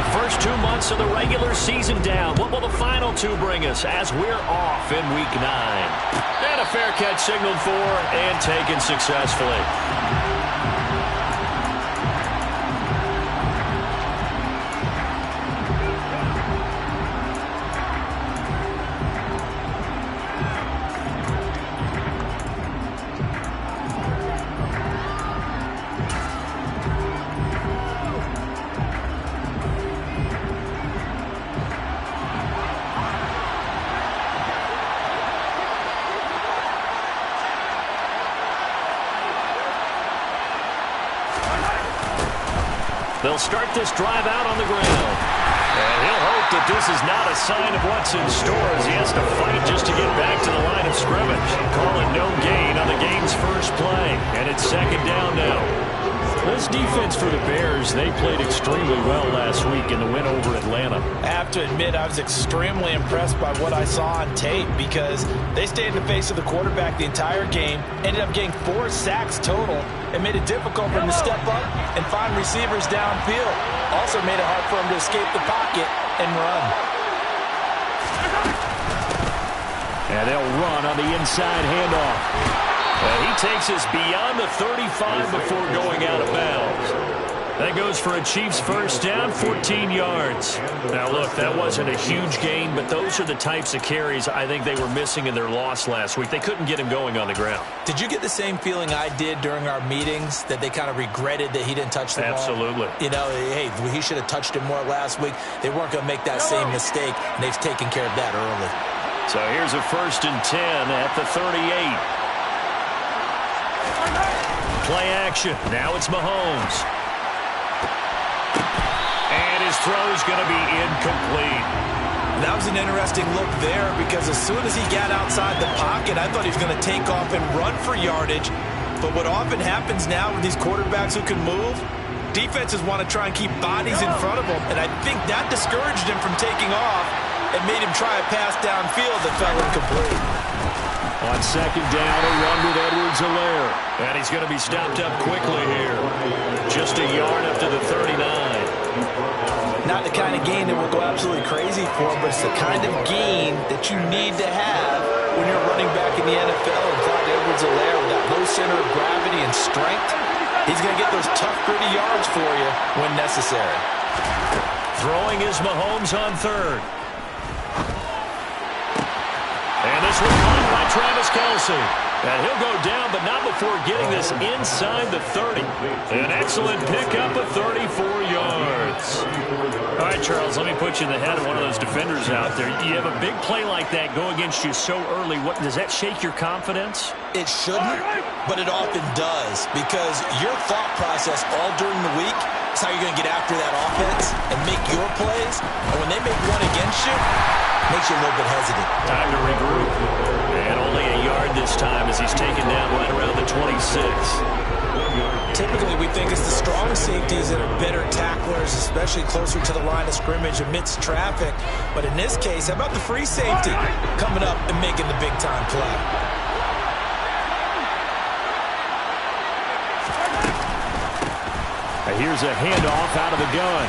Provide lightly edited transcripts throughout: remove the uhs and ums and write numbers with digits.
The first 2 months of the regular season down. What will the final two bring us as we're off in Week 9? And a fair catch signaled for and taken successfully. They'll start this drive out on the ground. And he'll hope that this is not a sign of what's in store as he has to fight just to get back to the line of scrimmage. Calling no gain on the game's first play. And it's second down now. This defense for the Bears, they played extremely well last week in the win over Atlanta. I have to admit, I was extremely impressed by what I saw on tape because they stayed in the face of the quarterback the entire game, ended up getting 4 sacks total, and made it difficult for him to step up and find receivers downfield. Also made it hard for him to escape the pocket and run. And they'll run on the inside handoff. And he takes us beyond the 35 before going out of bounds. That goes for a Chiefs first down, 14 yards. Now, look, that wasn't a huge gain, but those are the types of carries I think they were missing in their loss last week. They couldn't get him going on the ground. Did you get the same feeling I did during our meetings, that they kind of regretted that he didn't touch the ball? Absolutely. You know, hey, he should have touched it more last week. They weren't going to make that same mistake, and they've taken care of that early. So here's a 1st and 10 at the 38. Play action. Now it's Mahomes. And his throw is going to be incomplete. That was an interesting look there because as soon as he got outside the pocket, I thought he was going to take off and run for yardage. But what often happens now with these quarterbacks who can move, defenses want to try and keep bodies in front of them. And I think that discouraged him from taking off and made him try a pass downfield that fell incomplete. On second down, a run with Edwards-Helaire. And he's going to be stopped up quickly here. Just a yard up to the 39. Not the kind of gain that will go absolutely crazy for, but it's the kind of gain that you need to have when you're running back in the NFL. And Clyde Edwards-Helaire, with that low center of gravity and strength, he's going to get those tough, gritty yards for you when necessary. Throwing is Mahomes on third. And this one caught by Travis Kelce. And he'll go down, but not before getting this inside the 30. An excellent pickup of 34 yards. All right, Charles, let me put you in the head of one of those defenders out there. You have a big play like that go against you so early. What, does that shake your confidence? It shouldn't, but it often does, because your thought process all during the week is how you're going to get after that offense and make your plays. And when they make one against you, it makes you a little bit hesitant. Time to regroup. And only a yard this time as he's taken down right around the 26. Typically, we think it's the strong safeties that are better tacklers, especially closer to the line of scrimmage amidst traffic. But in this case, how about the free safety coming up and making the big-time play? Here's a handoff out of the gun.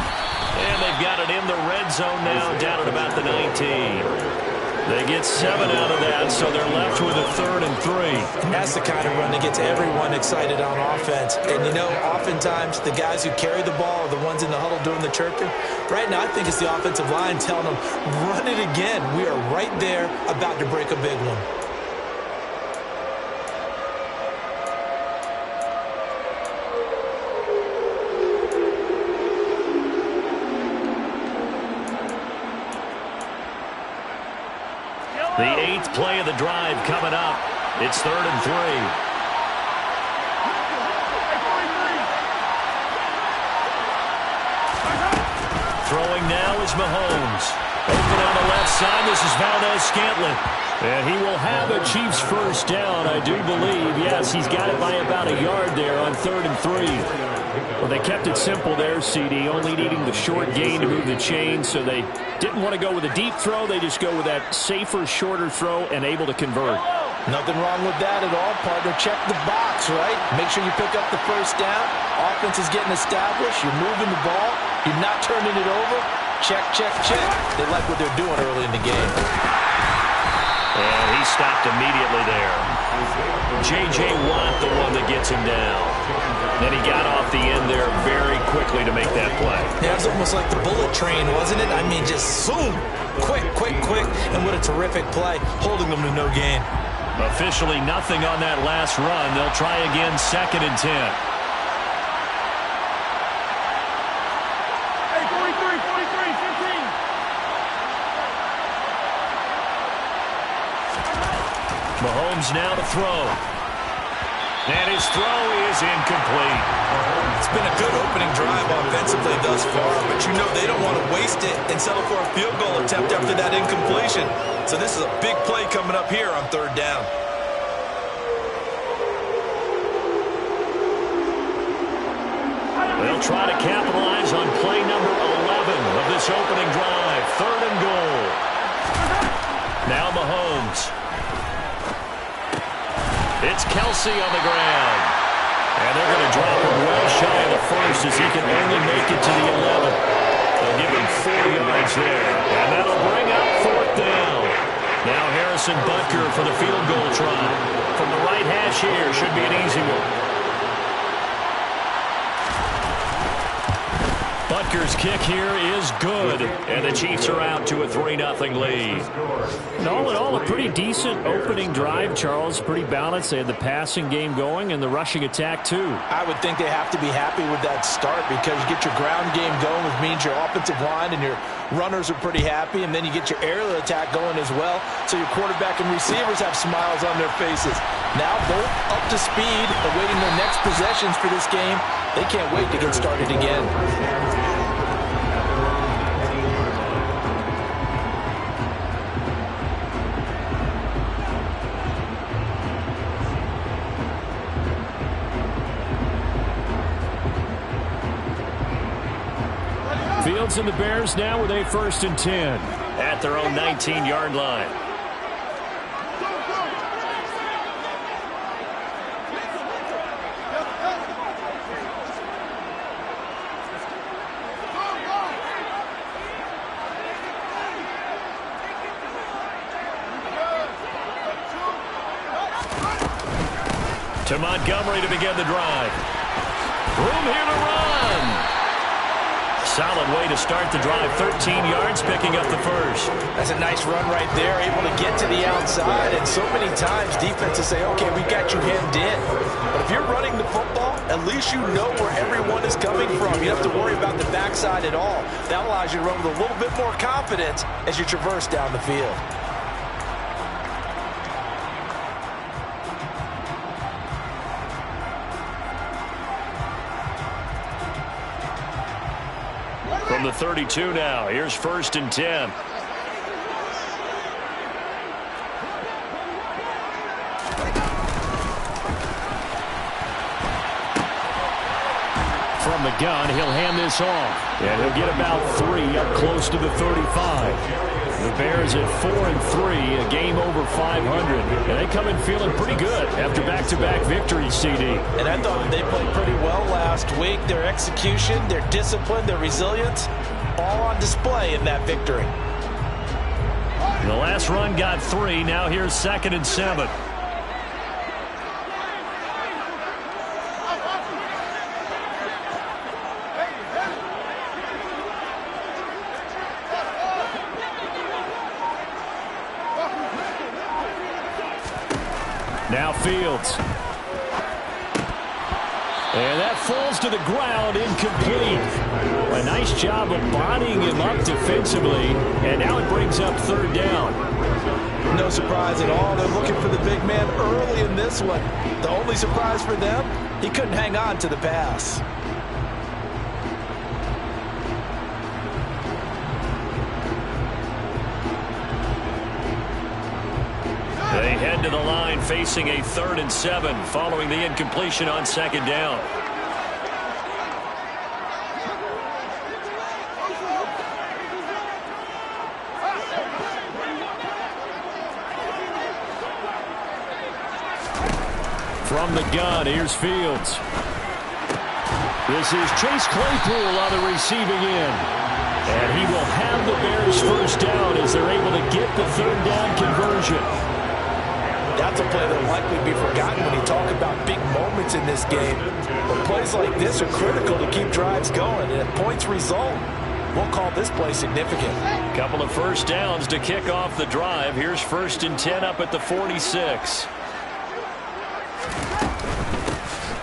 And they've got it in the red zone now, down at about the 19. They get 7 out of that, so they're left with a 3rd and 3. That's the kind of run that gets everyone excited on offense. And, you know, oftentimes the guys who carry the ball are the ones in the huddle doing the chirping. Right now, I think it's the offensive line telling them, run it again. We are right there about to break a big one. The 8th play of the drive coming up. It's 3rd and 3. Throwing now is Mahomes. Open on the left side. This is Valdez-Scantling. And he will have a Chiefs first down, I do believe. Yes, he's got it by about a yard there on 3rd and 3. Well, they kept it simple there, CD, only needing the short gain to move the chain, so they didn't want to go with a deep throw. They just go with that safer, shorter throw and able to convert. Nothing wrong with that at all, partner. Check the box, right? Make sure you pick up the first down. Offense is getting established. You're moving the ball. You're not turning it over. Check, check, check. They like what they're doing early in the game. And he stopped immediately there. J.J. Watt, the one that gets him down. Then he got off the end there very quickly to make that play. Yeah, it was almost like the bullet train, wasn't it? I mean, just zoom. Quick, quick, quick. And what a terrific play, holding them to no gain. Officially nothing on that last run. They'll try again, 2nd and 10. Hey, 43, 15. Mahomes now to throw. And his throw is incomplete. It's been a good opening drive offensively thus far, but you know they don't want to waste it and settle for a field goal attempt after that incompletion. So this is a big play coming up here on 3rd down. They'll try to capitalize on play number 11 of this opening drive. 3rd and goal. Now Mahomes. It's Kelsey on the ground. And they're going to drop him well shy of the first as he can only make it to the 11. They'll give him 4 yards there. And that'll bring up 4th down. Now Harrison Butker for the field goal try. From the right hash here, should be an easy one. Butker's kick here is good, and the Chiefs are out to a 3-0 lead. And all in all, a pretty decent opening drive, Charles. Pretty balanced. They had the passing game going and the rushing attack, too. I would think they have to be happy with that start because you get your ground game going, which means your offensive line and your runners are pretty happy, and then you get your aerial attack going as well, so your quarterback and receivers have smiles on their faces. Now both up to speed, awaiting their next possessions for this game. They can't wait to get started again. Fields and the Bears now with a 1st and 10 at their own 19-yard line. To Montgomery to begin the drive. Room here to run. Solid way to start the drive. 13 yards, picking up the first. That's a nice run right there, able to get to the outside. And so many times defenses say, okay, we got you hemmed in. But if you're running the football, at least you know where everyone is coming from. You don't have to worry about the backside at all. That allows you to run with a little bit more confidence as you traverse down the field. From the 32 now, here's 1st and 10. From the gun, he'll hand this off. And he'll get about 3 up close to the 35. The Bears at 4-3, a game over 500. And they come in feeling pretty good after back-to-back victories, CD. And I thought they played pretty well last week. Their execution, their discipline, their resilience, all on display in that victory. The last run got 3. Now here's 2nd and 7. Now Fields. And that falls to the ground, incomplete. A nice job of bodying him up defensively. And now it brings up 3rd down. No surprise at all. They're looking for the big man early in this one. The only surprise for them, he couldn't hang on to the pass. They head to the line facing a 3rd and 7 following the incompletion on 2nd down. From the gun, here's Fields. This is Chase Claypool on the receiving end. And he will have the Bears first down as they're able to get the third down conversion. That's a play that will likely be forgotten when you talk about big moments in this game. But plays like this are critical to keep drives going. And if points result, we'll call this play significant. Couple of first downs to kick off the drive. Here's 1st and 10 up at the 46.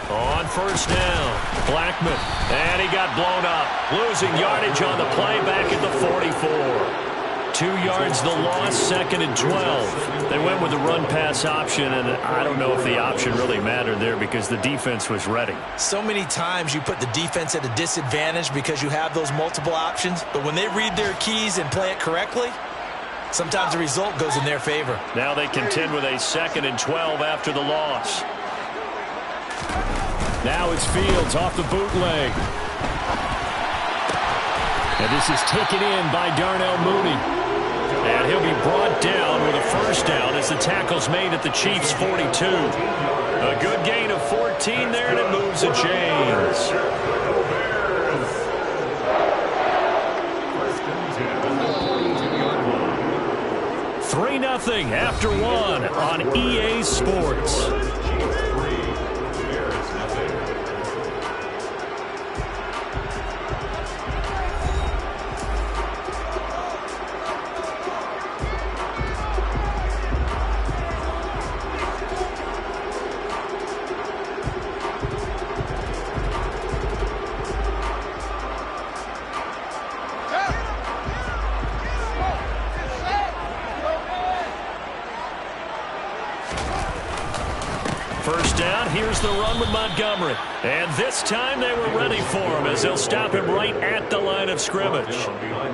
On first down, Blackman, and he got blown up. Losing yardage on the play back at the 44. 2 yards the loss, 2nd and 12. They went with the run-pass option, and I don't know if the option really mattered there because the defense was ready. So many times you put the defense at a disadvantage because you have those multiple options, but when they read their keys and play it correctly, sometimes the result goes in their favor. Now they contend with a 2nd and 12 after the loss. Now it's Fields off the bootleg. And this is taken in by Darnell Mooney. And he'll be brought down with a first down as the tackle's made at the Chiefs' 42. A good gain of 14 there, and it moves the chains. 3-0 after 1 on EA Sports. First down, here's the run with Montgomery. And this time they were ready for him as they'll stop him right at the line of scrimmage.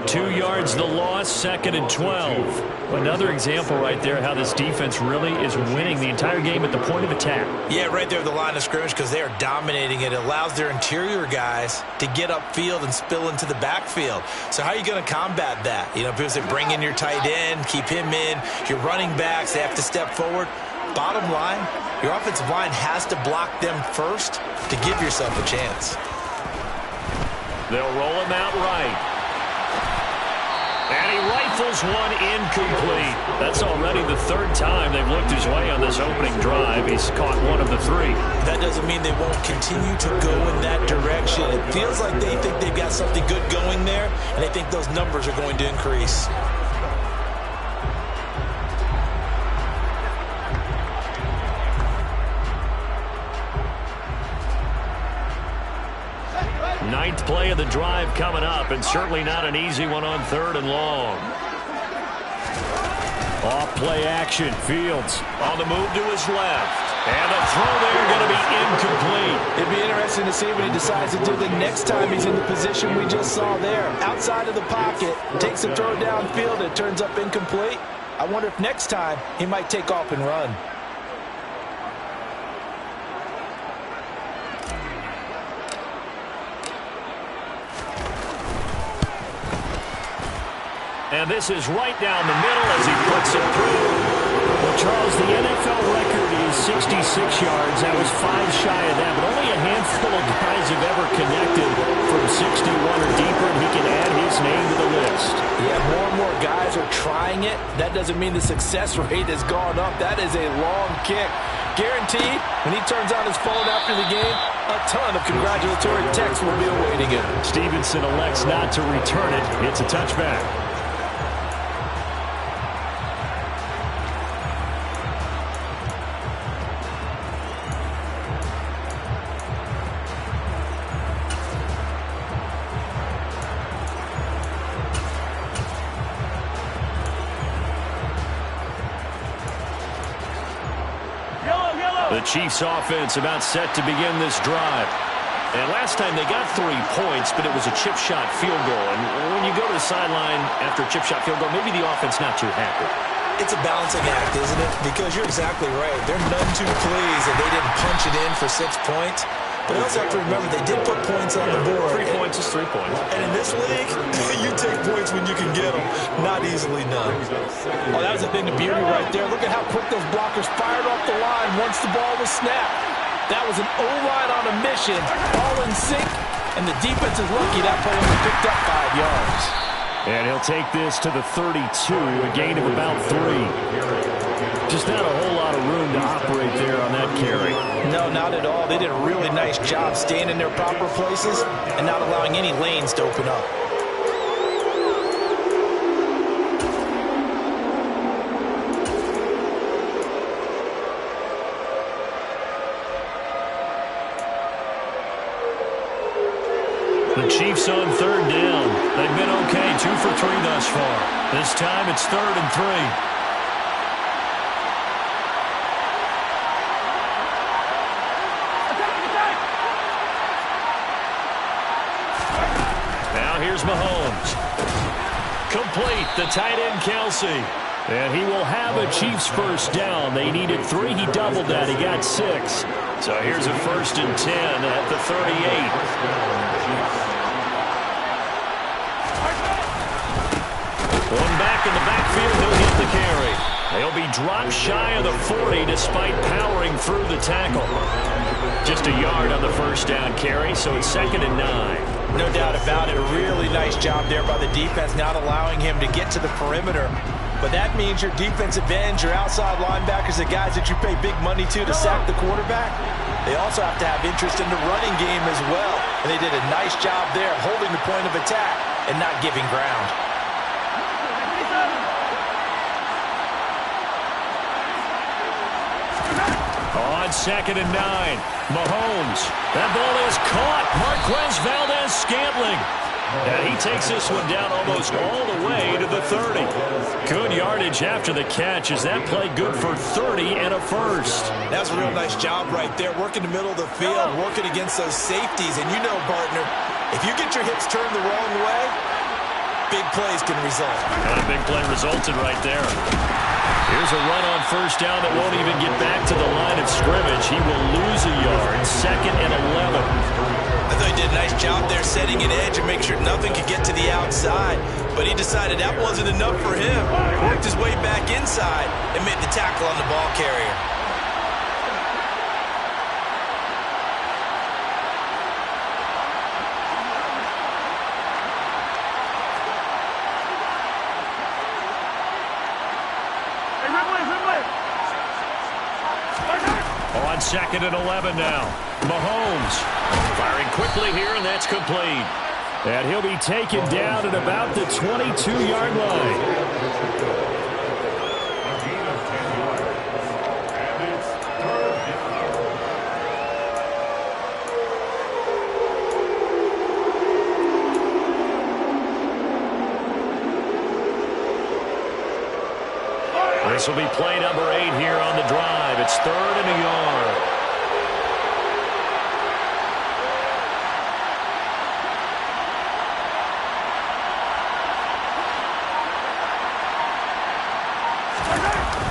2 yards the loss, 2nd and 12. Another example right there how this defense really is winning the entire game at the point of attack. Yeah, right there at the line of scrimmage because they are dominating it. It allows their interior guys to get upfield and spill into the backfield. So how are you going to combat that? You know, because they bring in your tight end, keep him in, your running backs, they have to step forward. Bottom line, your offensive line has to block them first to give yourself a chance. They'll roll him out right. And he rifles one incomplete. That's already the 3rd time they've looked his way on this opening drive. He's caught 1 of the 3. That doesn't mean they won't continue to go in that direction. It feels like they think they've got something good going there, and they think those numbers are going to increase. Ninth play of the drive coming up, and certainly not an easy one on 3rd and long. Off play action, Fields on the move to his left. And the throw there going to be incomplete. It'd be interesting to see what he decides to do the next time he's in the position we just saw there. Outside of the pocket, takes a throw downfield, it turns up incomplete. I wonder if next time he might take off and run. And this is right down the middle as he puts it through. Well, Charles, the NFL record is 66 yards. That was 5 shy of that, but only a handful of guys have ever connected from 61 or deeper, and he can add his name to the list. Yeah, more and more guys are trying it. That doesn't mean the success rate has gone up. That is a long kick. Guaranteed, when he turns on his phone after the game, a ton of congratulatory texts will be awaiting him. Stevenson elects not to return it. It's a touchback. The Chiefs offense about set to begin this drive. And last time they got 3 points, but it was a chip shot field goal. And when you go to the sideline after a chip shot field goal, maybe the offense not too happy. It's a balancing act, isn't it? Because you're exactly right. They're none too pleased that they didn't punch it in for 6 points. But you also have to remember they did put points on the board. 3 points is 3 points. And in this league, you take points when you can get them. Not easily done. Oh, that was a thing of beauty right there. Look at how quick those blockers fired off the line once the ball was snapped. That was an O-line on a mission, all in sync, and the defense is lucky that play only picked up 5 yards. And he'll take this to the 32, a gain of about 3. Just not a whole lot of room to operate there on that carry. No, not at all. They did a really nice job staying in their proper places and not allowing any lanes to open up. The Chiefs on 3rd down. They've been okay, 2 for 3 thus far. This time it's 3rd and 3. Now here's Mahomes. Complete, the tight end Kelsey. And he will have a Chiefs first down. They needed 3. He doubled that. He got 6. So here's a 1st and 10 at the 38. One back in the backfield, he'll get the carry. They'll be dropped shy of the 40 despite powering through the tackle. Just a yard on the first down carry, so it's 2nd and 9. No doubt about it. A really nice job there by the defense, not allowing him to get to the perimeter. But that means your defensive ends, your outside linebackers, the guys that you pay big money to sack the quarterback, they also have to have interest in the running game as well. And they did a nice job there holding the point of attack and not giving ground. On 2nd and 9, Mahomes. That ball is caught. Marquez Valdes-Scantling. And he takes this one down almost all the way to the 30. Good yardage after the catch as that play good for 30 and a first. That's a real nice job right there, working the middle of the field, working against those safeties. And you know, partner, if you get your hips turned the wrong way, big plays can result. And a big play resulted right there. Here's a run on first down that won't even get back to the line of scrimmage. He will lose a yard. 2nd and 11. I thought he did a nice job there setting an edge and make sure nothing could get to the outside. But he decided that wasn't enough for him. Worked his way back inside and made the tackle on the ball carrier. On 2nd and 11 now. Mahomes firing quickly here, and that's complete. And he'll be taken down at about the 22-yard line. This will be play number 8 here on the drive. It's 3rd and a yard.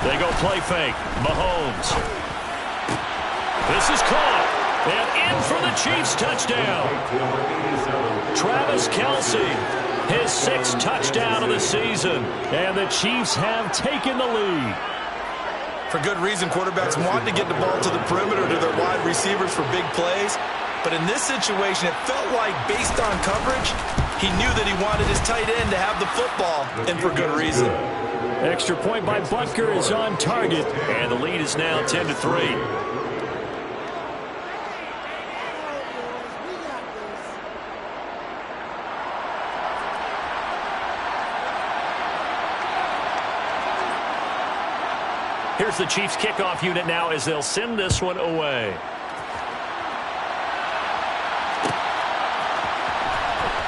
They go play fake. Mahomes. This is caught. And in for the Chiefs touchdown. Travis Kelce. His 6th touchdown of the season. And the Chiefs have taken the lead. For good reason, quarterbacks want to get the ball to the perimeter to their wide receivers for big plays. But in this situation, it felt like based on coverage, he knew that he wanted his tight end to have the football, and for good reason. Extra point by Butker is on target. And the lead is now 10-3. Here's the Chiefs kickoff unit now as they'll send this one away.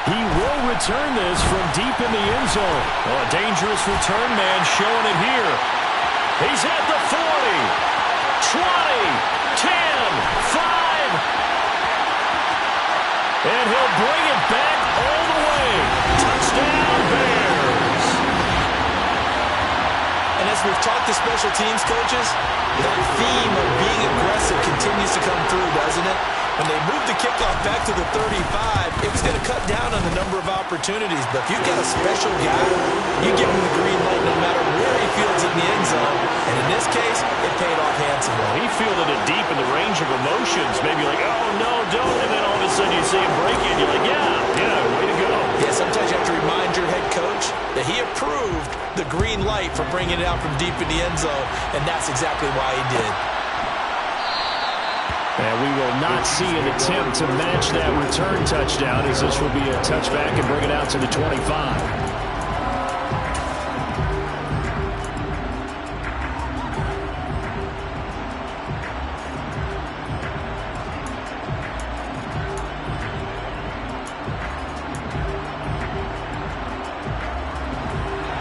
He will return this from deep in the end zone. Oh, a dangerous return man showing it here. He's at the 40, 20, 10, 5. And he'll bring it back all the way. Touchdown, Bears. And it's we've talked to special teams coaches, that theme of being aggressive continues to come through, doesn't it? When they moved the kickoff back to the 35, it was going to cut down on the number of opportunities. But if you've got a special guy, you give him the green light no matter where he fields in the end zone. And in this case, it paid off handsomely. He fielded it deep in the range of emotions. Maybe like, oh, no, don't. And then all of a sudden you see him break in. You're like, yeah, way to go. Yeah, sometimes you have to remind your head coach that he approved the green light for bringing it out from deep in the end zone. And that's exactly why he did. And we will not see an attempt to match that return touchdown, as this will be a touchback and bring it out to the 25.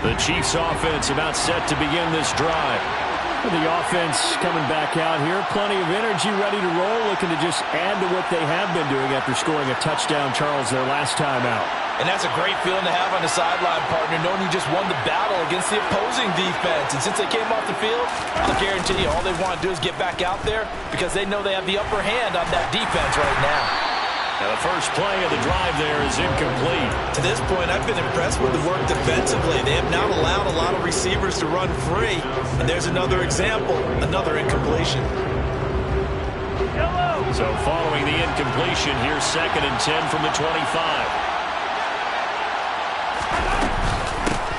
The Chiefs offense about set to begin this drive. The offense coming back out here. Plenty of energy, ready to roll, looking to just add to what they have been doing after scoring a touchdown, Charles, their last time out. And that's a great feeling to have on the sideline, partner, knowing you just won the battle against the opposing defense. And since they came off the field, I'll guarantee you all they want to do is get back out there because they know they have the upper hand on that defense right now. Now the first play of the drive there is incomplete. To this point, I've been impressed with the work defensively. They have not allowed a lot of receivers to run free. And there's another example, another incompletion. So following the incompletion, here's 2nd and 10 from the 25.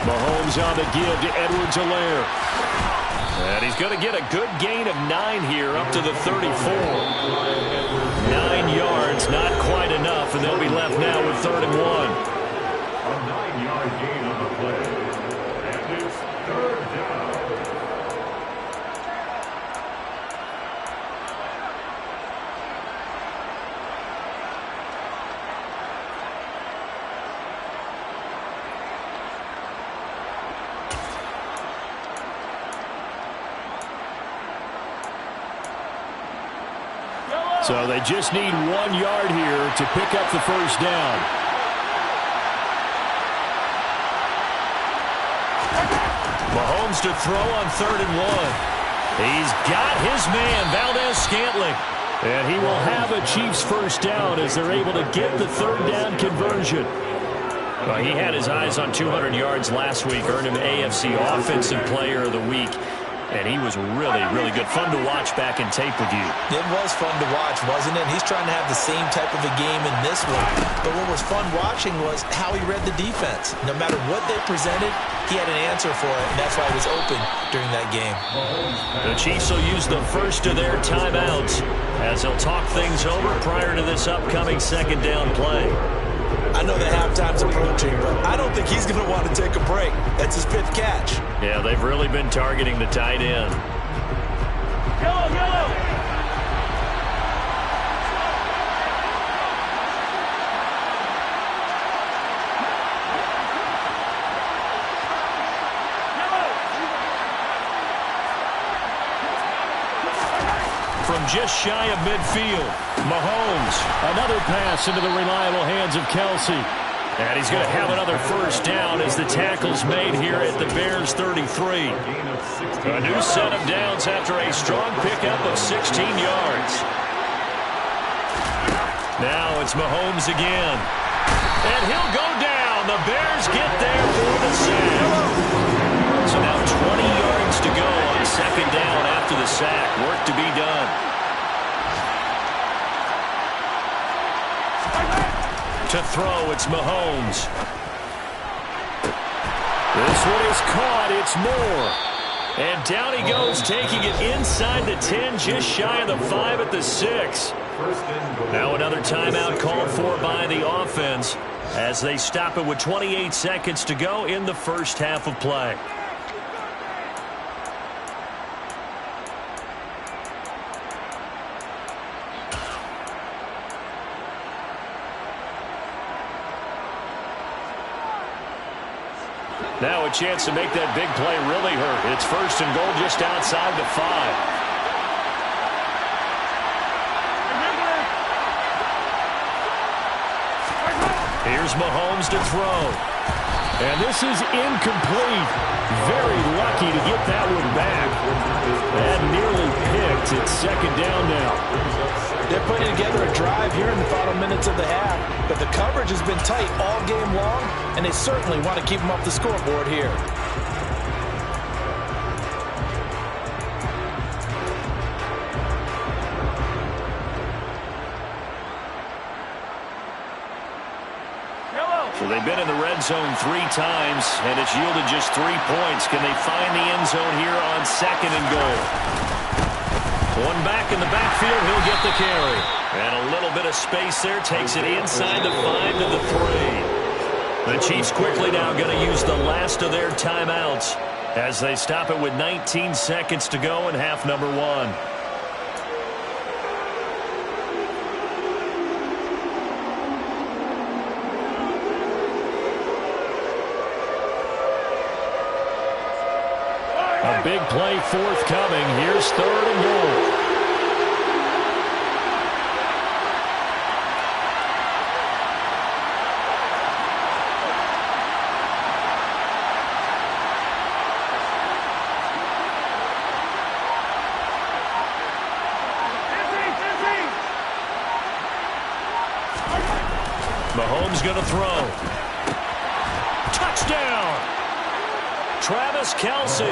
Mahomes on the give to Edwards-Helaire. And he's going to get a good gain of 9 here up to the 34. 9 yards, not quite enough, and they'll be left now with 3rd and 1. A 9-yard gain on the play. And it's 3rd down. So they just need 1 yard here to pick up the first down. Mahomes to throw on 3rd and 1. He's got his man, Valdes-Scantling. And he will have a Chiefs first down as they're able to get the 3rd down conversion. Well, he had his eyes on 200 yards last week, earned him AFC Offensive Player of the Week. And he was really, really good. Fun to watch back in tape with you. It was fun to watch, wasn't it? He's trying to have the same type of a game in this one. But what was fun watching was how he read the defense. No matter what they presented, he had an answer for it, and that's why he was open during that game. The Chiefs will use the first of their timeouts as they'll talk things over prior to this upcoming 2nd down play. I know that halftime's approaching, but I don't think he's going to want to take a break. That's his 5th catch. Yeah, they've really been targeting the tight end. Go! From just shy of midfield, Mahomes, another pass into the reliable hands of Kelsey. And he's going to have another first down as the tackle's made here at the Bears 33. A new set of downs after a strong pickup of 16 yards. Now it's Mahomes again. And he'll go down. The Bears get there for the sack. So now 20 yards to go on 2nd down after the sack. Work to be done. To throw, it's Mahomes. This one is caught. It's Moore. And down he goes, taking it inside the 10, just shy of the 5 at the 6. Now another timeout called for by the offense as they stop it with 28 seconds to go in the first half of play. Now a chance to make that big play really hurt. It's 1st and goal just outside the 5. Here's Mahomes to throw. And this is incomplete. Very lucky to get that one back. That nearly picked. It's second down now. They're putting together a drive here in the final minutes of the half, but the coverage has been tight all game long, and they certainly want to keep them off the scoreboard here. So they've been in the red zone 3 times, and it's yielded just 3 points. Can they find the end zone here on second and goal? One back in the backfield, he'll get the carry. And a little bit of space there, takes it inside the 5 to the 3. The Chiefs quickly now going to use the last of their timeouts as they stop it with 19 seconds to go in half number 1. A big play forthcoming. Here's third and goal. Mahomes going to throw. Touchdown! Travis Kelce,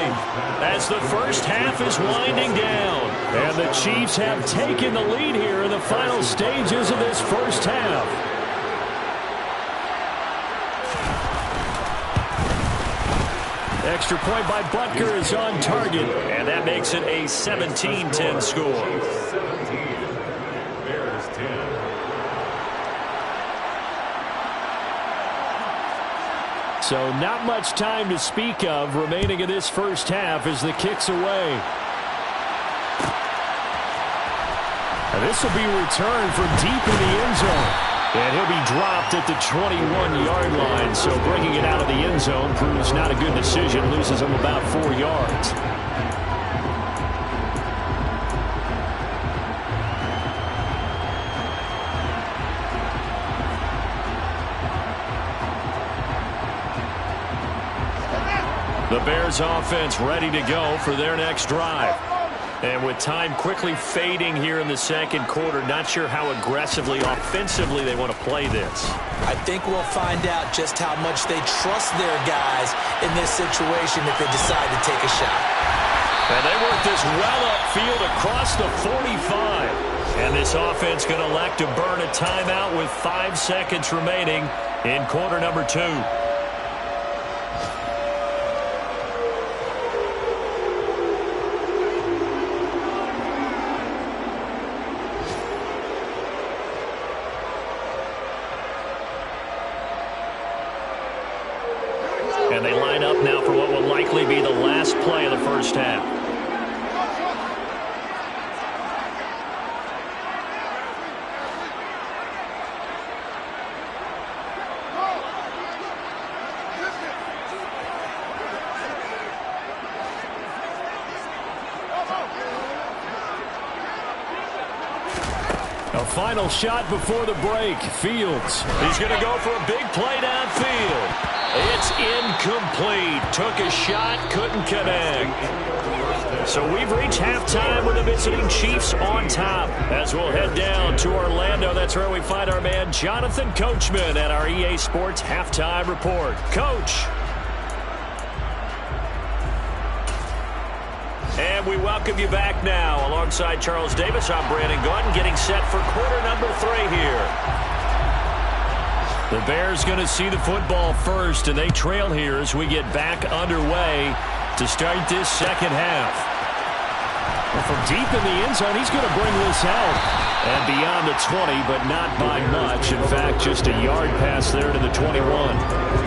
as the first half is winding down. And the Chiefs have taken the lead here in the final stages of this first half. Extra point by Butker is on target, and that makes it a 17-10 score. 17, Bears 10. So not much time to speak of remaining in this first half as the kick's away. And this will be returned from deep in the end zone. And he'll be dropped at the 21-yard line. So bringing it out of the end zone proves not a good decision. Loses him about 4 yards. The Bears offense ready to go for their next drive. And with time quickly fading here in the second quarter, not sure how aggressively, offensively they want to play this. I think we'll find out just how much they trust their guys in this situation if they decide to take a shot. And they work this well upfield across the 45. And this offense going to elect to burn a timeout with 5 seconds remaining in quarter number 2. And they line up now for what will likely be the last play of the first half. A final shot before the break. Fields. He's going to go for a big play downfield. It's incomplete. Took a shot, couldn't connect. So we've reached halftime with the visiting Chiefs on top. As we'll head down to Orlando, that's where we find our man Jonathan Coachman at our EA Sports Halftime Report. Coach. And we welcome you back now. Alongside Charles Davis, I'm Brandon Gaudin, getting set for quarter number 3 here. The Bears going to see the football first, and they trail here as we get back underway to start this second half. And from deep in the end zone, he's going to bring this out. And beyond the 20, but not by much. In fact, just a yard pass there to the 21.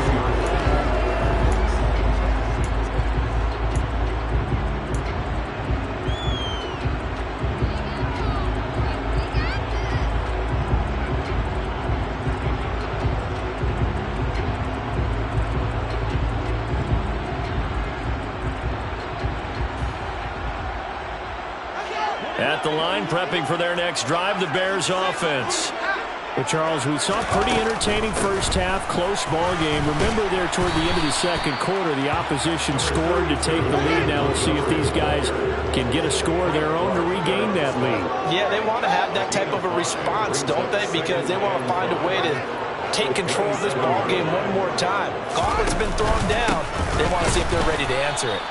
At the line, prepping for their next drive, the Bears offense. Well, Charles, we saw a pretty entertaining first half, close ball game. Remember there toward the end of the second quarter, the opposition scored to take the lead. Now we'll see if these guys can get a score of their own to regain that lead. Yeah, they want to have that type of a response, don't they? Because they want to find a way to take control of this ball game one more time. Gauntlet's been thrown down. They want to see if they're ready to answer it.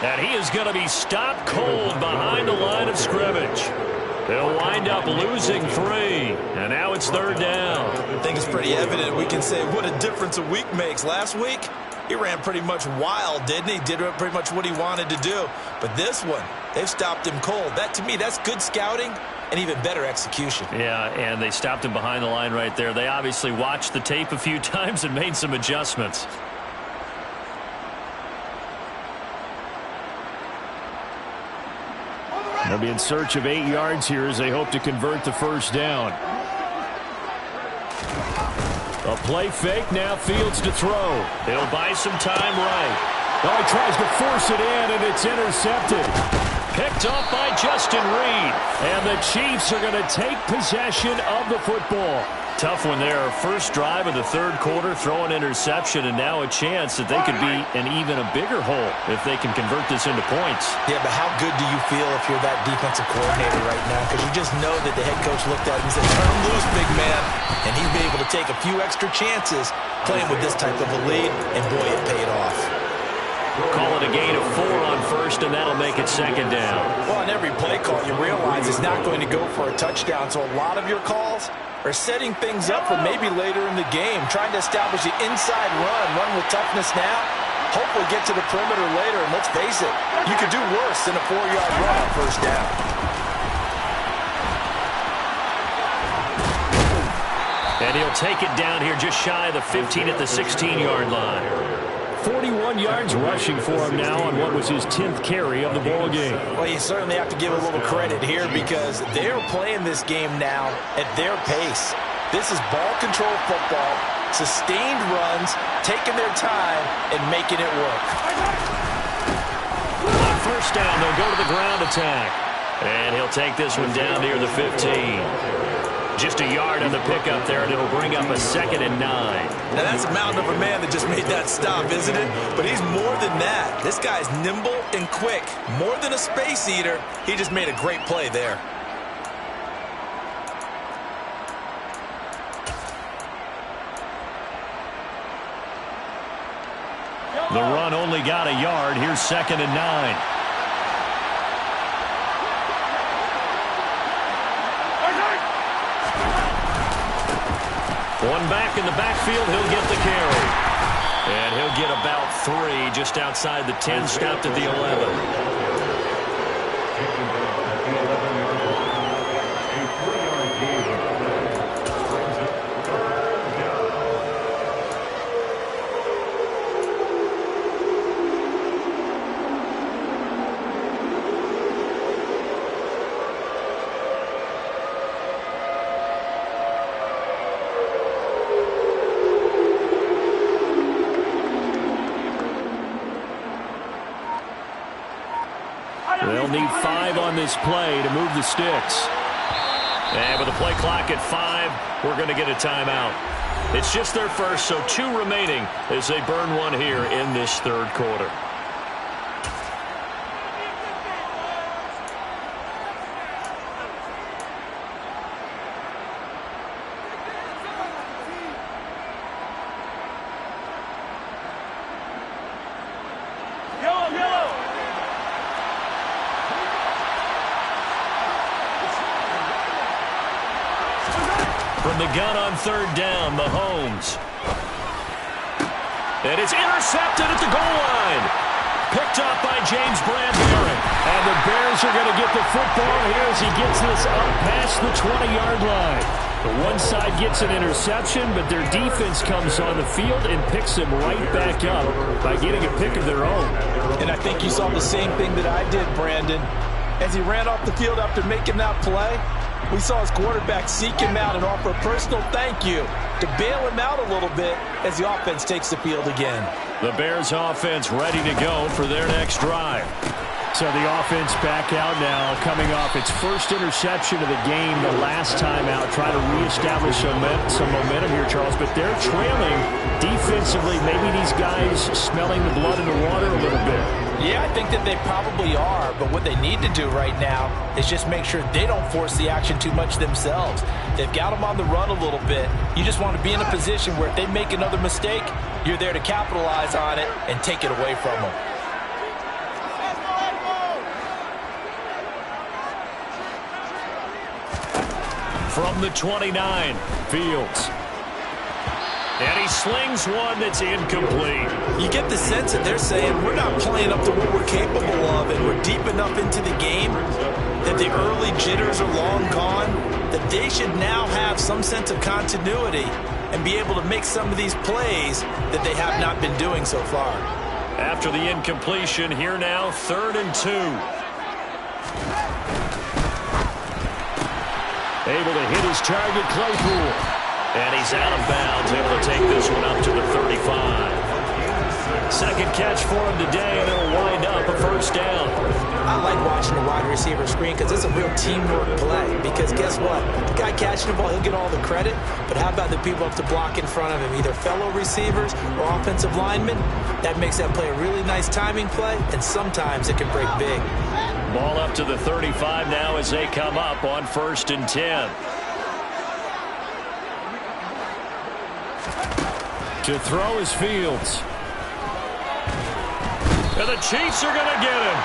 And he is going to be stopped cold behind the line of scrimmage. They'll wind up losing 3, and now it's third down. I think it's pretty evident. We can say what a difference a week makes. Last week, he ran pretty much wild, didn't he? Did pretty much what he wanted to do. But this one, they've stopped him cold. That, to me, that's good scouting and even better execution. Yeah, and they stopped him behind the line right there. They obviously watched the tape a few times and made some adjustments. They'll be in search of 8 yards here as they hope to convert the first down. A play fake, now Fields to throw. He'll buy some time right. Oh, he tries to force it in, and it's intercepted. Picked off by Justin Reed. And the Chiefs are going to take possession of the football. Tough one there. First drive of the third quarter, throw an interception, and now a chance that they could be in even a bigger hole if they can convert this into points. Yeah, but how good do you feel if you're that defensive coordinator right now? Because you just know that the head coach looked at him and said, turn him loose, big man. And he'd be able to take a few extra chances playing with this type of a lead, and boy, it paid off. Call it a gain of 4 on first, and that'll make it second down. Well, on every play call, you realize it's not going to go for a touchdown, so a lot of your calls are setting things up for maybe later in the game, trying to establish the inside run with toughness now, hopefully get to the perimeter later, and let's face it, you could do worse than a 4-yard run on first down. And he'll take it down here just shy of the 15 at the 16-yard line. 41 yards rushing for him now on what was his 10th carry of the ball game. Well, you certainly have to give a little credit here because they're playing this game now at their pace. This is ball control football, sustained runs, taking their time, and making it work. On first down, they'll go to the ground attack. And he'll take this one down near the 15. Just a yard on the pickup there, and it'll bring up a 2nd and 9. Now, that's a mountain of a man that just made that stop, isn't it? But he's more than that. This guy's nimble and quick. More than a space eater, he just made a great play there. The run only got a yard. Here's 2nd and 9. One back in the backfield, he'll get the carry. And he'll get about 3 just outside the 10, stopped at the 11. They'll need 5 on this play to move the sticks. And with the play clock at 5, we're going to get a timeout. It's just their first, so 2 remaining as they burn one here in this third quarter. From the gun on third down, Mahomes. And it's intercepted at the goal line. Picked off by James Bradbury. And the Bears are going to get the football here as he gets this up past the 20-yard line. The one side gets an interception, but their defense comes on the field and picks them right back up by getting a pick of their own. And I think you saw the same thing that I did, Brandon. As he ran off the field after making that play, we saw his quarterback seek him out and offer a personal thank you to bail him out a little bit as the offense takes the field again. The Bears offense ready to go for their next drive. So the offense back out now, coming off its first interception of the game the last time out, trying to reestablish some momentum here, Charles. But they're trailing defensively. Maybe these guys smelling the blood in the water a little bit. Yeah, I think that they probably are. But what they need to do right now is just make sure they don't force the action too much themselves. They've got them on the run a little bit. You just want to be in a position where if they make another mistake, you're there to capitalize on it and take it away from them. From the 29, Fields. And he slings one that's incomplete. You get the sense that they're saying we're not playing up to what we're capable of, and we're deep enough into the game that the early jitters are long gone, that they should now have some sense of continuity and be able to make some of these plays that they have not been doing so far. After the incompletion, here now, 3rd and 2. Able to hit his target, Claypool. And he's out of bounds, able to take this one up to the 35. Second catch for him today, and it'll wind up a first down. I like watching the wide receiver screen because it's a real teamwork play. Because guess what? The guy catching the ball, he'll get all the credit. But how about the people up to block in front of him, either fellow receivers or offensive linemen? That makes that play a really nice timing play, and sometimes it can break big. Ball up to the 35 now as they come up on 1st and 10. To throw is Fields. And the Chiefs are going to get him.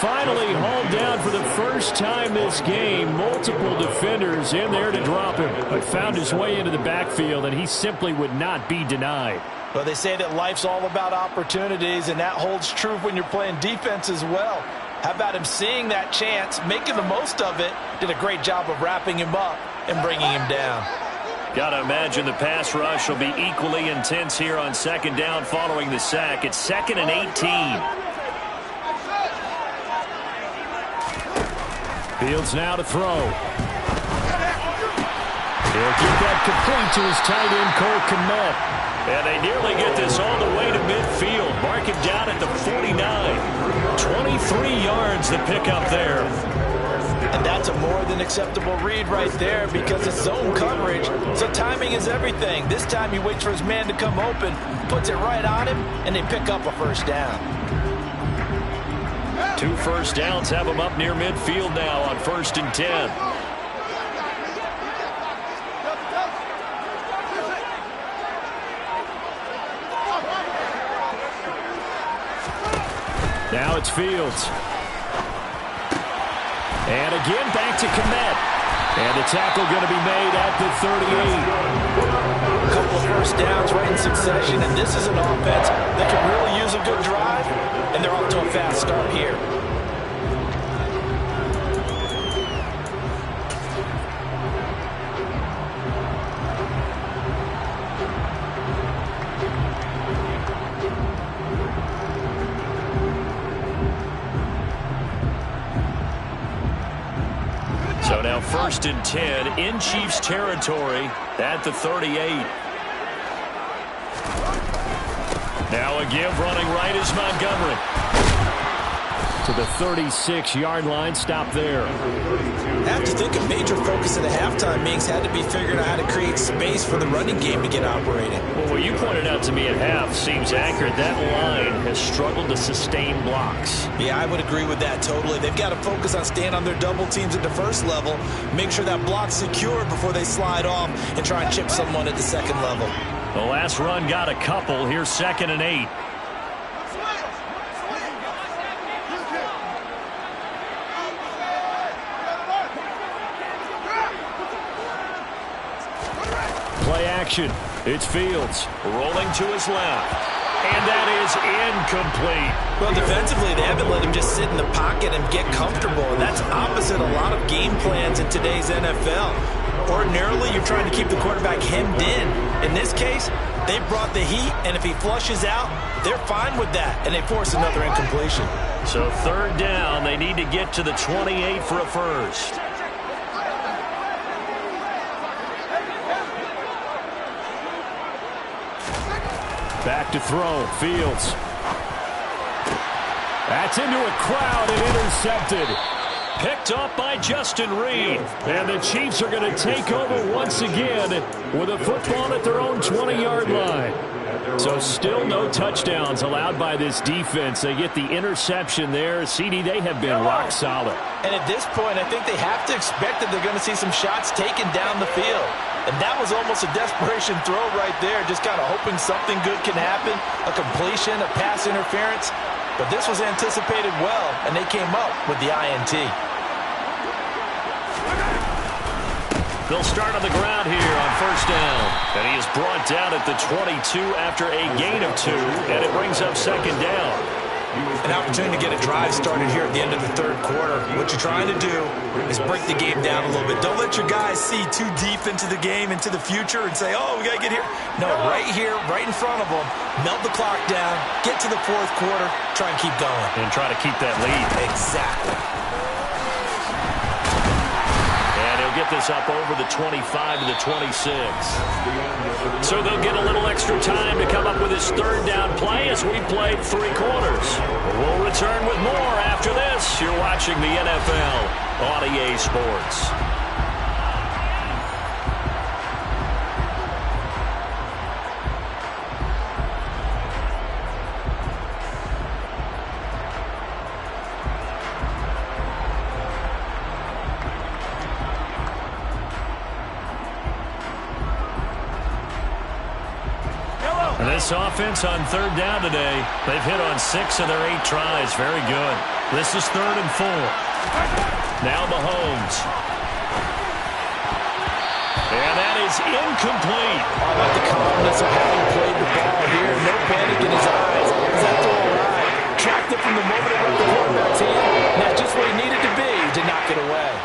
Finally hauled down for the first time this game. Multiple defenders in there to drop him, but found his way into the backfield, and he simply would not be denied. Well, they say that life's all about opportunities, and that holds true when you're playing defense as well. How about him seeing that chance, making the most of it, did a great job of wrapping him up and bringing him down. Got to imagine the pass rush will be equally intense here on 2nd down following the sack. It's 2nd and 18. Fields now to throw. He'll keep that complete to his tight end, Cole Kmet. And they nearly get this all the way to midfield. Mark him down at the 49. 23 yards the pickup there. And that's a more than acceptable read right there because it's zone coverage, so timing is everything. This time he waits for his man to come open, puts it right on him, and they pick up a first down. 2 first downs have him up near midfield now on 1st and 10. Now it's Fields. And again, back to Kmet. And the tackle going to be made at the 38. A couple of first downs right in succession, and this is an offense that can really use a good drive, and they're off to a fast start here. So now 1st and 10 in Chiefs territory at the 38. Now a give running right is Montgomery. To the 36-yard line, stop there. I have to think a major focus of the halftime meetings had to be figuring out how to create space for the running game to get operating. Well, what you pointed out to me at half seems accurate. That line has struggled to sustain blocks. Yeah, I would agree with that totally. They've got to focus on staying on their double teams at the first level, make sure that block's secure before they slide off and try and chip someone at the second level. The last run got a couple. Here's 2nd and 8. Play action. It's Fields rolling to his left. And that is incomplete. Well, defensively, they haven't let him just sit in the pocket and get comfortable. And that's opposite a lot of game plans in today's NFL. Ordinarily, you're trying to keep the quarterback hemmed in. In this case, they brought the heat, and if he flushes out, they're fine with that, and they force another incompletion. So 3rd down, they need to get to the 28 for a first. Back to throw, Fields. That's into a crowd and intercepted. Picked up by Justin Reed. And the Chiefs are going to take over once again with a football at their own 20-yard line. So still no touchdowns allowed by this defense. They get the interception there. CD, they have been rock solid. And at this point, I think they have to expect that they're going to see some shots taken down the field. And that was almost a desperation throw right there, just kind of hoping something good can happen, a completion, a pass interference. But this was anticipated well, and they came up with the INT. They'll start on the ground here on first down. And he is brought down at the 22 after a gain of 2, and it brings up second down. An opportunity to get a drive started here at the end of the third quarter. What you're trying to do is break the game down a little bit. Don't let your guys see too deep into the game, into the future, and say, oh, we got to get here. No, right here, right in front of them, melt the clock down, get to the fourth quarter, try and keep going. And try to keep that lead. Exactly. Get this up over the 25 to the 26. So they'll get a little extra time to come up with his third down play as we play 3 quarters. We'll return with more after this. You're watching the NFL on EA Sports. This offense on third down today, they've hit on 6 of their 8 tries. Very good. This is 3rd and 4. Now Mahomes. And that is incomplete. I like the calmness of having played the ball here. No panic in his eyes. He's that throw right. Tracked it from the moment it left the quarterback's hand. And that's just where he needed to be to knock it away.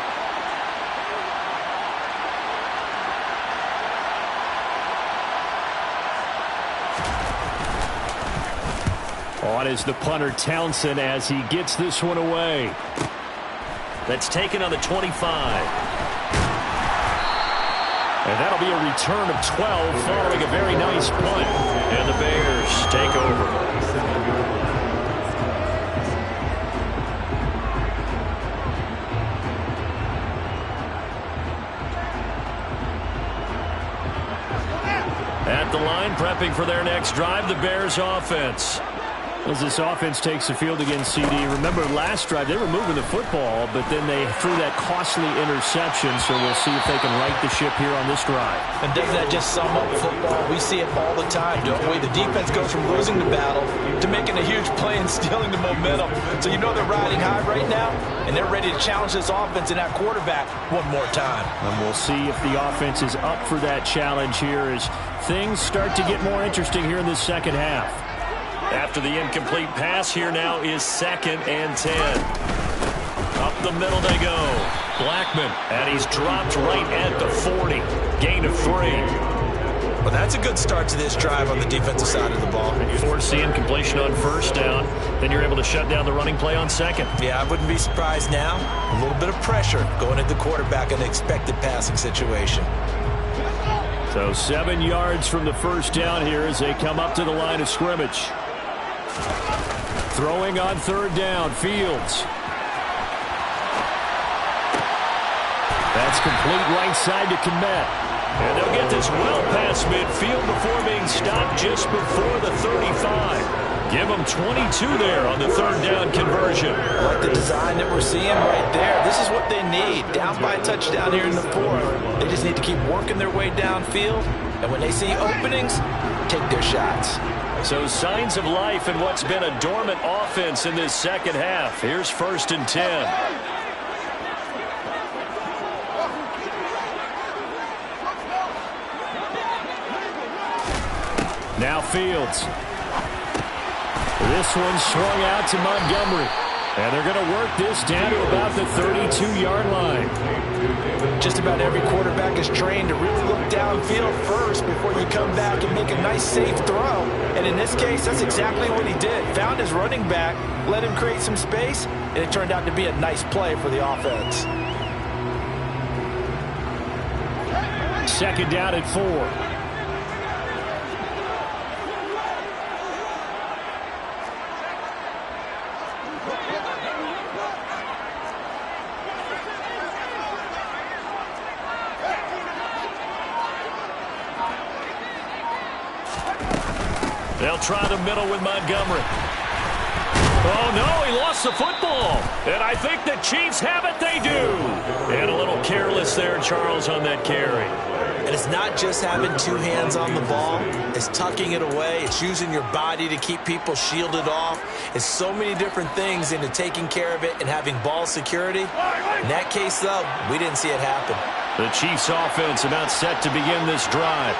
On is the punter Townsend as he gets this one away. That's taken on the 25. And that'll be a return of 12 following a very nice punt. And the Bears take over. At the line, prepping for their next drive, the Bears offense. As this offense takes the field against CD, remember last drive they were moving the football, but then they threw that costly interception, so we'll see if they can right the ship here on this drive. And doesn't that just sum up football? We see it all the time, don't we? The defense goes from losing the battle to making a huge play and stealing the momentum. So you know they're riding high right now, and they're ready to challenge this offense and that quarterback one more time. And we'll see if the offense is up for that challenge here as things start to get more interesting here in this second half. After the incomplete pass, here now is 2nd and 10. Up the middle they go. Blackman, and he's dropped right at the 40. Gain of 3. Well, that's a good start to this drive on the defensive side of the ball. You force the incompletion on first down, then you're able to shut down the running play on second. Yeah, I wouldn't be surprised now. A little bit of pressure going at the quarterback in an expected passing situation. So 7 yards from the first down here as they come up to the line of scrimmage. Throwing on third down, Fields. That's complete right side to Kmet. And they'll get this well past midfield before being stopped just before the 35. Give them 22 there on the third down conversion. Like the design that we're seeing right there. This is what they need. Down by a touchdown here in the 4th. They just need to keep working their way downfield. And when they see openings, take their shots. So signs of life in what's been a dormant offense in this second half. Here's 1st and 10. Now Fields. This one swung out to Montgomery. And they're going to work this down to about the 32-yard line. Just about every quarterback is trained to really look downfield first before you come back and make a nice, safe throw. And in this case, that's exactly what he did. Found his running back, let him create some space, and it turned out to be a nice play for the offense. 2nd down at 4. They'll try the middle with Montgomery. Oh, no, he lost the football. And I think the Chiefs have it. They do. And a little careless there, Charles, on that carry. And it's not just having two hands on the ball. It's tucking it away. It's using your body to keep people shielded off. It's so many different things into taking care of it and having ball security. In that case, though, we didn't see it happen. The Chiefs offense about set to begin this drive.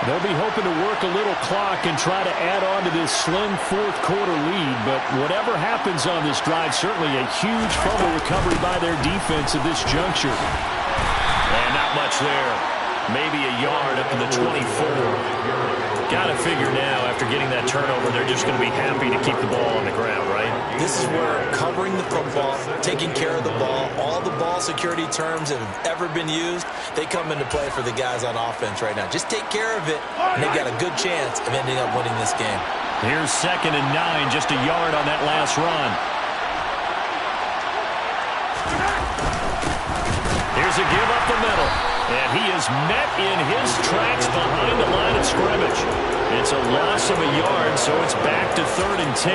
They'll be hoping to work a little clock and try to add on to this slim fourth-quarter lead. But whatever happens on this drive, certainly a huge fumble recovery by their defense at this juncture. And not much there. Maybe a yard up to the 24. Got to figure now, after getting that turnover, they're just going to be happy to keep the ball on the ground, right? This is where covering the football, taking care of the ball, all the ball security terms that have ever been used, they come into play for the guys on offense right now. Just take care of it, and they've got a good chance of ending up winning this game. Here's 2nd and 9, just a yard on that last run. Here's a give up the middle. And he is met in his tracks behind the line of scrimmage. It's a loss of a yard, so it's back to 3rd and 10.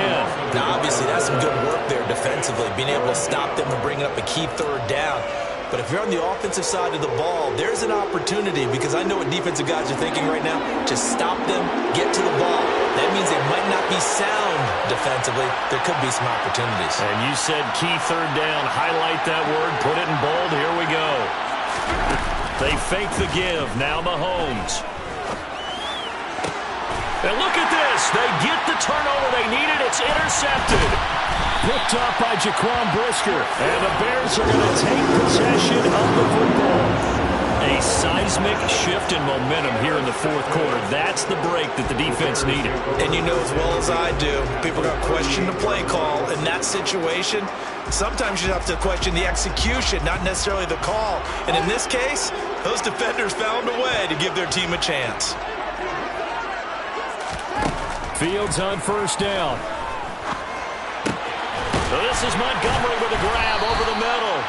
Now, obviously, that's some good work there defensively, being able to stop them and bring up a key 3rd down. But if you're on the offensive side of the ball, there's an opportunity, because I know what defensive guys are thinking right now. Just stop them, get to the ball. That means they might not be sound defensively. There could be some opportunities. And you said key 3rd down. Highlight that word. Put it in bold. Here we go. They fake the give. Now Mahomes. And look at this. They get the turnover they needed. It's intercepted. Picked up by Jaquan Brisker. And the Bears are going to take possession of the football. A seismic shift in momentum here in the fourth quarter. That's the break that the defense needed. And you know as well as I do, people are going to question the play call in that situation. Sometimes you have to question the execution, not necessarily the call. And in this case, those defenders found a way to give their team a chance. Fields on 1st down. So this is Montgomery with a grab over the middle.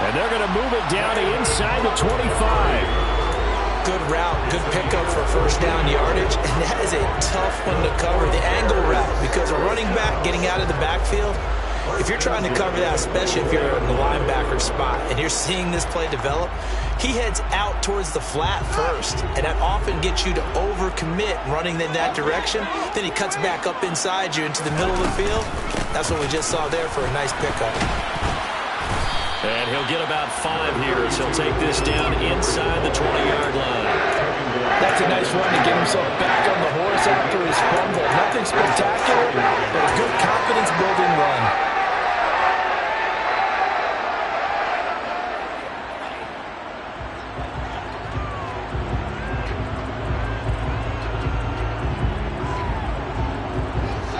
And they're going to move it down to inside the 25. Good route, good pickup for 1st down yardage. And that is a tough one to cover, the angle route, because a running back getting out of the backfield, if you're trying to cover that, especially if you're in the linebacker spot and you're seeing this play develop, he heads out towards the flat first, and that often gets you to overcommit running in that direction. Then he cuts back up inside you into the middle of the field. That's what we just saw there for a nice pickup. And he'll get about 5 here as he'll take this down inside the 20-yard line. That's a nice run to get himself back on the horse after his fumble. Nothing spectacular, but a good confidence-building run.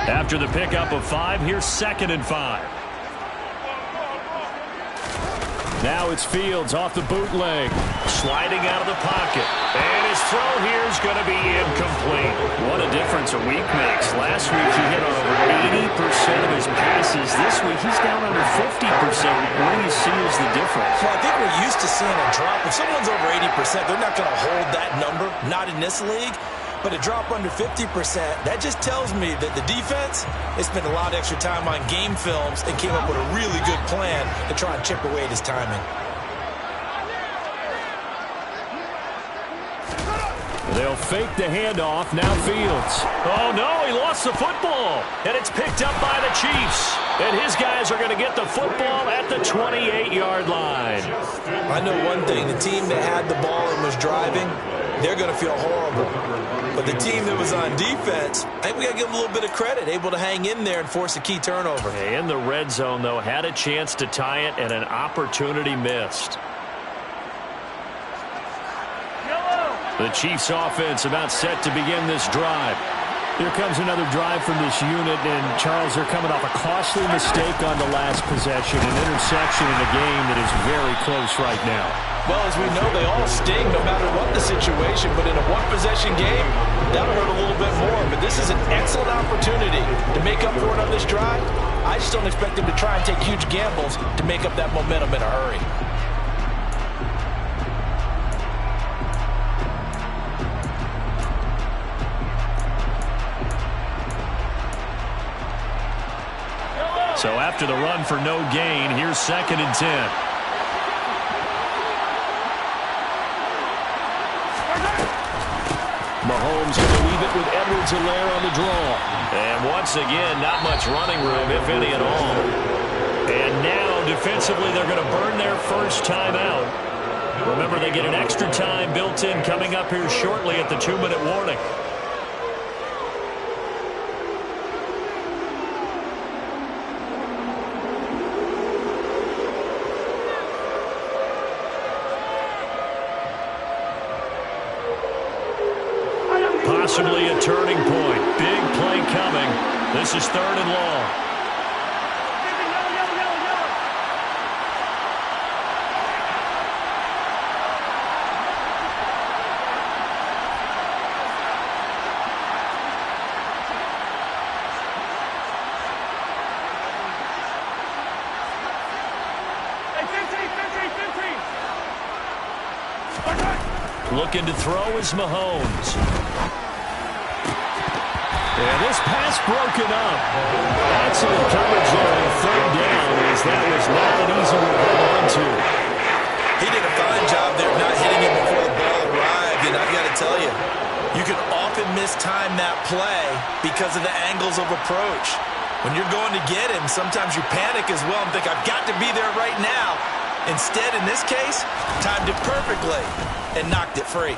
After the pickup of 5, here's 2nd and 5. Now it's Fields off the bootleg. Sliding out of the pocket. And his throw here is going to be incomplete. What a difference a week makes. Last week he hit on over 80% of his passes. This week he's down under 50%. What do you see as the difference? Well, I think we're used to seeing a drop. If someone's over 80%, they're not going to hold that number. Not in this league. But a drop under 50%, that just tells me that the defense, they spent a lot of extra time on game films and came up with a really good plan to try and chip away at his timing. They'll fake the handoff. Now Fields. Oh, no, he lost the football. And it's picked up by the Chiefs. And his guys are going to get the football at the 28-yard line. I know one thing. The team that had the ball and was driving, they're going to feel horrible. But the team that was on defense, I think we got to give them a little bit of credit, able to hang in there and force a key turnover. In the red zone, though, had a chance to tie it and an opportunity missed. The Chiefs offense about set to begin this drive. Here comes another drive from this unit, and Charles, they're coming off a costly mistake on the last possession, an interception in a game that is very close right now. Well, as we know, they all sting no matter what the situation, but in a one-possession game, that'll hurt a little bit more. But this is an excellent opportunity to make up for it on this drive. I just don't expect them to try and take huge gambles to make up that momentum in a hurry. So after the run for no gain, here's 2nd and 10. Mahomes going to leave it with Edwards-Helaire on the draw. And once again, not much running room, if any at all. And now, defensively, they're going to burn their first time out. Remember, they get an extra time built in coming up here shortly at the 2-minute warning. Possibly a turning point. Big play coming. This is 3rd and long. Looking to throw is Mahomes. And this pass broken up. Excellent coverage there on 3rd down, as that was not an easy one to hold on to. He did a fine job there of not hitting him before the ball arrived, and I've got to tell you, you can often mistime that play because of the angles of approach. When you're going to get him, sometimes you panic as well and think, I've got to be there right now. Instead, in this case, timed it perfectly and knocked it free.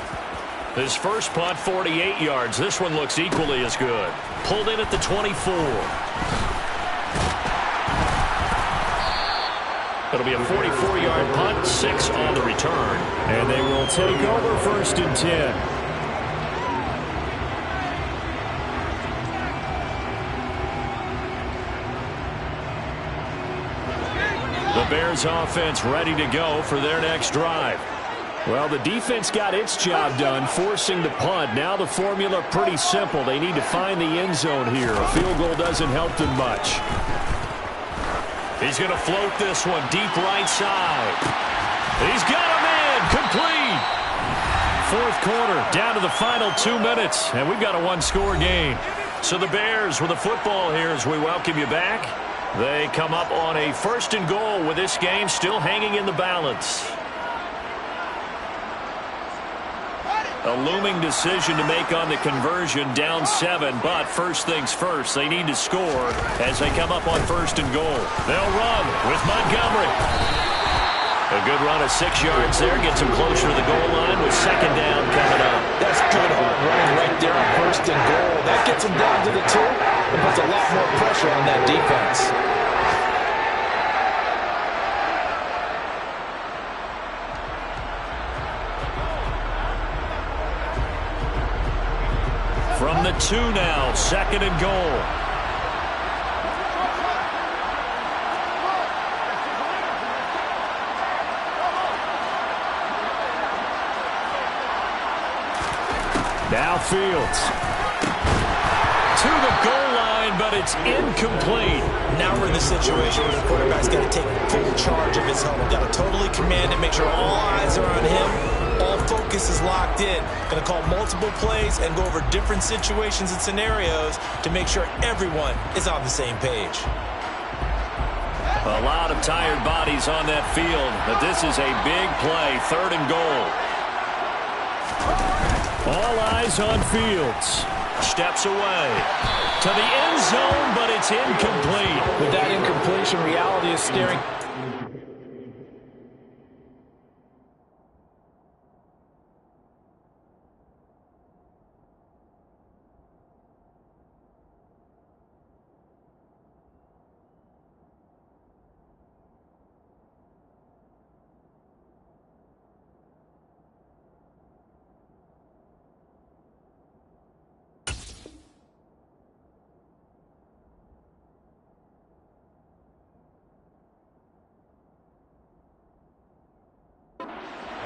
His first punt, 48 yards. This one looks equally as good. Pulled in at the 24. It'll be a 44-yard punt, 6 on the return. And they will take over 1st and 10. The Bears offense ready to go for their next drive. Well, the defense got its job done, forcing the punt. Now the formula pretty simple. They need to find the end zone here. A field goal doesn't help them much. He's going to float this one deep right side. He's got him in. Complete. 4th quarter, down to the final 2 minutes, and we've got a 1-score game. So the Bears with the football here as we welcome you back. They come up on a 1st and goal with this game still hanging in the balance. A looming decision to make on the conversion, down 7, but first things first, they need to score as they come up on 1st and goal. They'll run with Montgomery. A good run of 6 yards there, gets him closer to the goal line with 2nd down coming up. That's good hard running right there on 1st and goal. That gets him down to the 2 and puts a lot more pressure on that defense. From the 2 now, 2nd and goal. Now Fields. To the goal line, but it's incomplete. Now we're in the situation where the quarterback's got to take full charge of his helmet. Got to totally command it, make sure all eyes are on him. All focus is locked in. Going to call multiple plays and go over different situations and scenarios to make sure everyone is on the same page. A lot of tired bodies on that field, but this is a big play, 3rd and goal. All eyes on Fields. Steps away to the end zone, but it's incomplete. With that incompletion, reality is staring.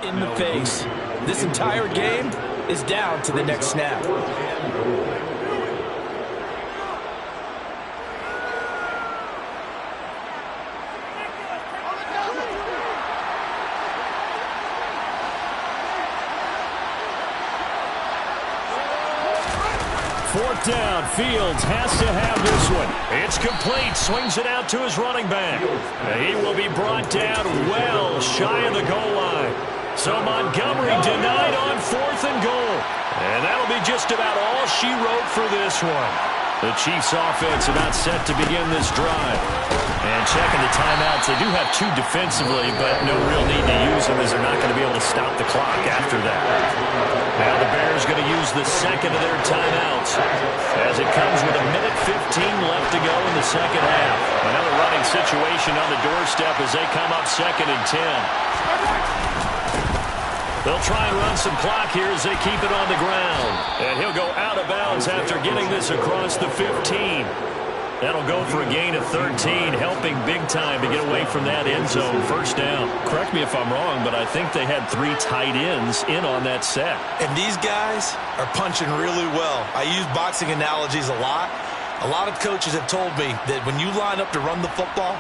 In the face. This entire game is down to the next snap. 4th down. Fields has to have this one. It's complete. Swings it out to his running back. He will be brought down well shy of the goal line. So Montgomery denied on 4th and goal. And that'll be just about all she wrote for this one. The Chiefs offense about set to begin this drive. And checking the timeouts, they do have 2 defensively, but no real need to use them as they're not going to be able to stop the clock after that. Now the Bears going to use the second of their timeouts as it comes with 1:15 left to go in the second half. Another running situation on the doorstep as they come up 2nd and 10. They'll try and run some clock here as they keep it on the ground. And he'll go out of bounds after getting this across the 15. That'll go for a gain of 13, helping big time to get away from that end zone. 1st down. Correct me if I'm wrong, but I think they had 3 tight ends in on that set. And these guys are punching really well. I use boxing analogies a lot. A lot of coaches have told me that when you line up to run the football,